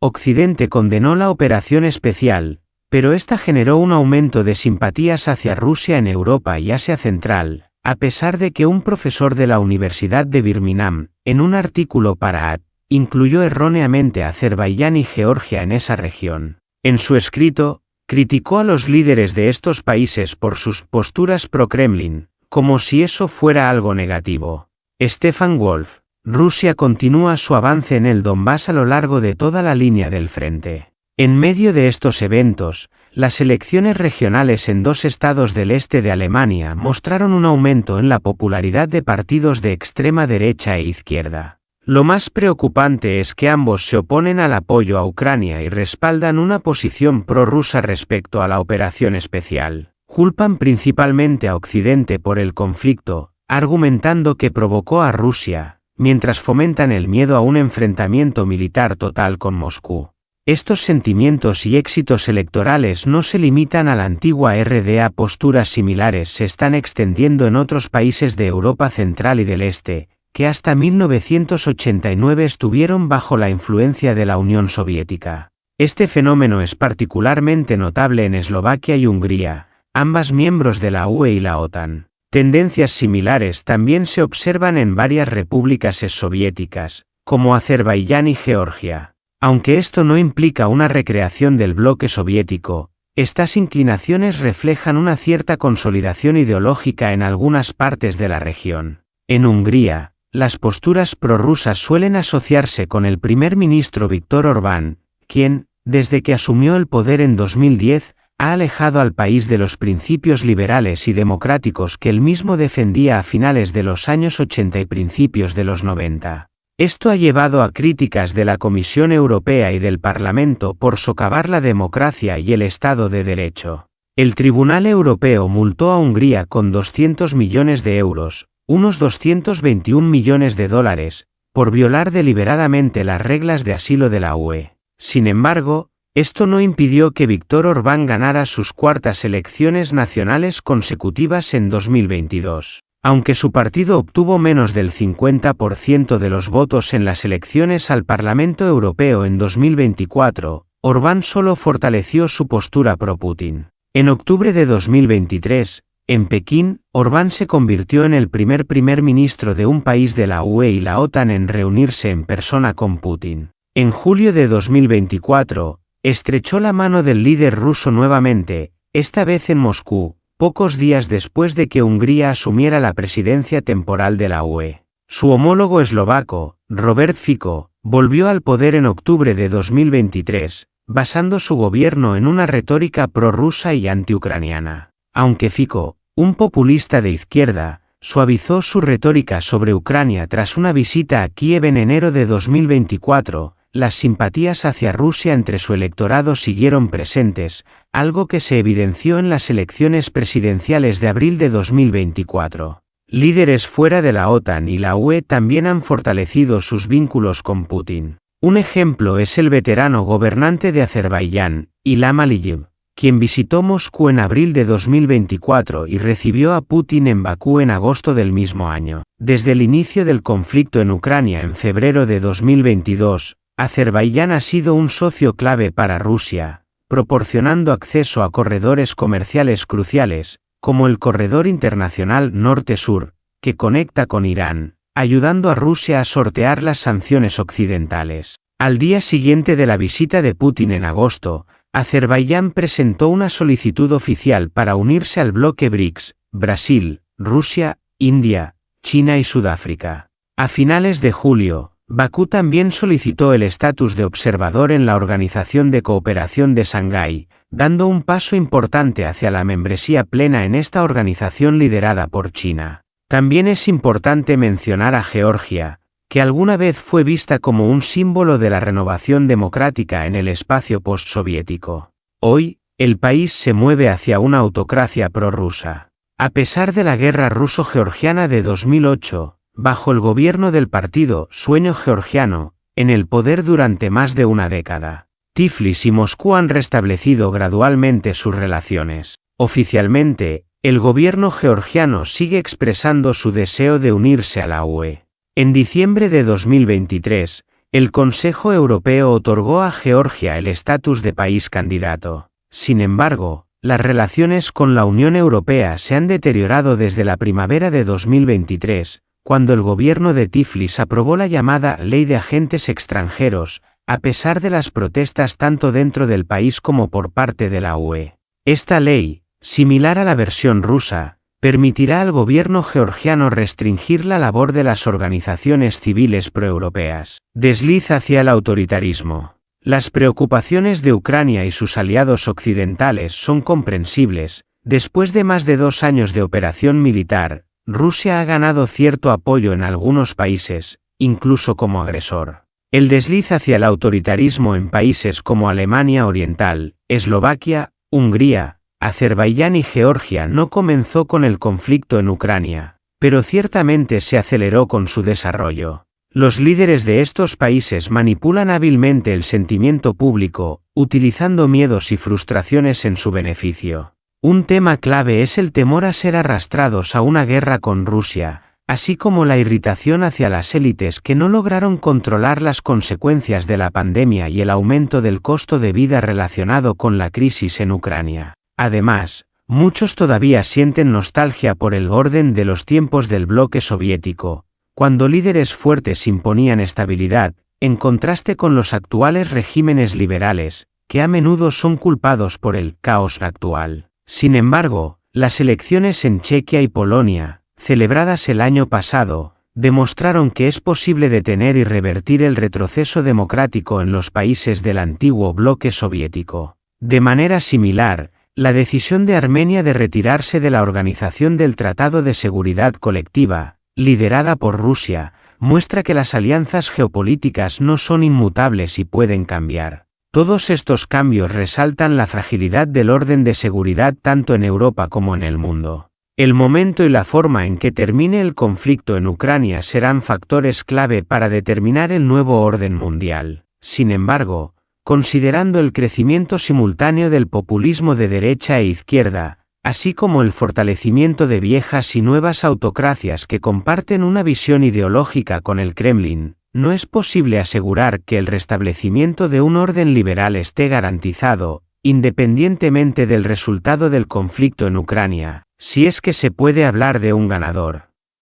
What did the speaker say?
Occidente condenó la operación especial, pero esta generó un aumento de simpatías hacia Rusia en Europa y Asia Central, a pesar de que un profesor de la Universidad de Birmingham, en un artículo para AT, incluyó erróneamente a Azerbaiyán y Georgia en esa región. En su escrito, criticó a los líderes de estos países por sus posturas pro-Kremlin, como si eso fuera algo negativo. Stefan Wolf: Rusia continúa su avance en el Donbass a lo largo de toda la línea del frente. En medio de estos eventos, las elecciones regionales en 2 estados del este de Alemania mostraron un aumento en la popularidad de partidos de extrema derecha e izquierda. Lo más preocupante es que ambos se oponen al apoyo a Ucrania y respaldan una posición prorrusa respecto a la operación especial. Culpan principalmente a Occidente por el conflicto, argumentando que provocó a Rusia, mientras fomentan el miedo a un enfrentamiento militar total con Moscú. Estos sentimientos y éxitos electorales no se limitan a la antigua RDA. Posturas similares se están extendiendo en otros países de Europa Central y del Este, que hasta 1989 estuvieron bajo la influencia de la Unión Soviética. Este fenómeno es particularmente notable en Eslovaquia y Hungría, ambas miembros de la UE y la OTAN. Tendencias similares también se observan en varias repúblicas exsoviéticas, como Azerbaiyán y Georgia. Aunque esto no implica una recreación del bloque soviético, estas inclinaciones reflejan una cierta consolidación ideológica en algunas partes de la región. En Hungría, las posturas prorrusas suelen asociarse con el primer ministro Viktor Orbán, quien, desde que asumió el poder en 2010, ha alejado al país de los principios liberales y democráticos que él mismo defendía a finales de los años 80 y principios de los 90. Esto ha llevado a críticas de la Comisión Europea y del Parlamento por socavar la democracia y el Estado de Derecho. El Tribunal Europeo multó a Hungría con 200 millones de euros, unos 221 millones de dólares, por violar deliberadamente las reglas de asilo de la UE. Sin embargo, esto no impidió que Viktor Orbán ganara sus 4º elecciones nacionales consecutivas en 2022. Aunque su partido obtuvo menos del 50% de los votos en las elecciones al Parlamento Europeo en 2024, Orbán solo fortaleció su postura pro-Putin. En octubre de 2023, en Pekín, Orbán se convirtió en el primer ministro de un país de la UE y la OTAN en reunirse en persona con Putin. En julio de 2024, estrechó la mano del líder ruso nuevamente, esta vez en Moscú, pocos días después de que Hungría asumiera la presidencia temporal de la UE. Su homólogo eslovaco, Robert Fico, volvió al poder en octubre de 2023, basando su gobierno en una retórica prorrusa y antiucraniana. Aunque Fico, un populista de izquierda, suavizó su retórica sobre Ucrania tras una visita a Kiev en enero de 2024, las simpatías hacia Rusia entre su electorado siguieron presentes, algo que se evidenció en las elecciones presidenciales de abril de 2024. Líderes fuera de la OTAN y la UE también han fortalecido sus vínculos con Putin. Un ejemplo es el veterano gobernante de Azerbaiyán, Ilham Aliyev, quien visitó Moscú en abril de 2024 y recibió a Putin en Bakú en agosto del mismo año. Desde el inicio del conflicto en Ucrania en febrero de 2022, Azerbaiyán ha sido un socio clave para Rusia, proporcionando acceso a corredores comerciales cruciales, como el Corredor Internacional Norte-Sur, que conecta con Irán, ayudando a Rusia a sortear las sanciones occidentales. Al día siguiente de la visita de Putin en agosto, Azerbaiyán presentó una solicitud oficial para unirse al bloque BRICS, Brasil, Rusia, India, China y Sudáfrica. A finales de julio, Bakú también solicitó el estatus de observador en la Organización de Cooperación de Shanghái, dando un paso importante hacia la membresía plena en esta organización liderada por China. También es importante mencionar a Georgia, que alguna vez fue vista como un símbolo de la renovación democrática en el espacio postsoviético. Hoy, el país se mueve hacia una autocracia prorrusa. A pesar de la guerra ruso-georgiana de 2008, bajo el gobierno del partido Sueño Georgiano, en el poder durante más de una década, Tiflis y Moscú han restablecido gradualmente sus relaciones. Oficialmente, el gobierno georgiano sigue expresando su deseo de unirse a la UE. En diciembre de 2023, El Consejo Europeo otorgó a Georgia el estatus de país candidato. Sin embargo, las relaciones con la Unión Europea se han deteriorado desde la primavera de 2023, cuando el gobierno de Tiflis aprobó la llamada Ley de Agentes Extranjeros, a pesar de las protestas tanto dentro del país como por parte de la UE. Esta ley, similar a la versión rusa, permitirá al gobierno georgiano restringir la labor de las organizaciones civiles proeuropeas. Desliz hacia el autoritarismo. Las preocupaciones de Ucrania y sus aliados occidentales son comprensibles. Después de más de 2 años de operación militar, Rusia ha ganado cierto apoyo en algunos países, incluso como agresor. El desliz hacia el autoritarismo en países como Alemania Oriental, Eslovaquia, Hungría, Azerbaiyán y Georgia no comenzó con el conflicto en Ucrania, pero ciertamente se aceleró con su desarrollo. Los líderes de estos países manipulan hábilmente el sentimiento público, utilizando miedos y frustraciones en su beneficio. Un tema clave es el temor a ser arrastrados a una guerra con Rusia, así como la irritación hacia las élites que no lograron controlar las consecuencias de la pandemia y el aumento del costo de vida relacionado con la crisis en Ucrania. Además, muchos todavía sienten nostalgia por el orden de los tiempos del bloque soviético, cuando líderes fuertes imponían estabilidad, en contraste con los actuales regímenes liberales, que a menudo son culpados por el caos actual. Sin embargo, las elecciones en Chequia y Polonia, celebradas el año pasado, demostraron que es posible detener y revertir el retroceso democrático en los países del antiguo bloque soviético. De manera similar, la decisión de Armenia de retirarse de la Organización del Tratado de Seguridad Colectiva, liderada por Rusia, muestra que las alianzas geopolíticas no son inmutables y pueden cambiar. Todos estos cambios resaltan la fragilidad del orden de seguridad tanto en Europa como en el mundo. El momento y la forma en que termine el conflicto en Ucrania serán factores clave para determinar el nuevo orden mundial. Sin embargo, considerando el crecimiento simultáneo del populismo de derecha e izquierda, así como el fortalecimiento de viejas y nuevas autocracias que comparten una visión ideológica con el Kremlin, no es posible asegurar que el restablecimiento de un orden liberal esté garantizado, independientemente del resultado del conflicto en Ucrania, si es que se puede hablar de un ganador.